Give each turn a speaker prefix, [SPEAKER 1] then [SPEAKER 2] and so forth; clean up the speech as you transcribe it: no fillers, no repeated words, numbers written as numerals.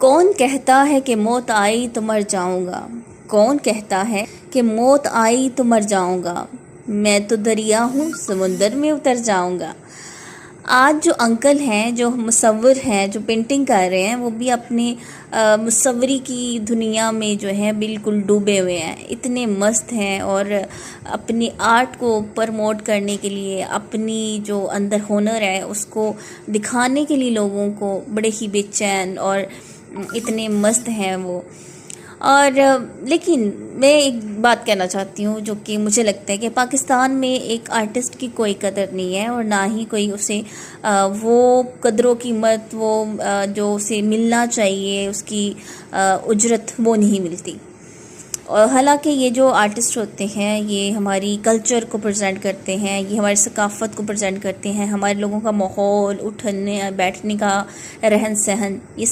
[SPEAKER 1] कौन कहता है कि मौत आई तो मर जाऊंगा। कौन कहता है कि मौत आई तो मर जाऊंगा। मैं तो दरिया हूँ, समुंदर में उतर जाऊंगा। आज जो अंकल हैं, जो मुसव्विर हैं, जो पेंटिंग कर रहे हैं, वो भी अपनी मुसव्वरी की दुनिया में जो है बिल्कुल डूबे हुए हैं। इतने मस्त हैं और अपनी आर्ट को प्रमोट करने के लिए, अपनी जो अंदर हुनर है उसको दिखाने के लिए लोगों को बड़े ही बेचैन और इतने मस्त हैं वो। और लेकिन मैं एक बात कहना चाहती हूँ, जो कि मुझे लगता है कि पाकिस्तान में एक आर्टिस्ट की कोई कदर नहीं है और ना ही कोई उसे वो कदरों कीमत, वो जो उसे मिलना चाहिए उसकी उजरत, वो नहीं मिलती। और हालांकि ये जो आर्टिस्ट होते हैं ये हमारी कल्चर को प्रेजेंट करते हैं, ये हमारी सकाफ़त को प्रेजेंट करते हैं, हमारे लोगों का माहौल, उठने बैठने का रहन सहन, ये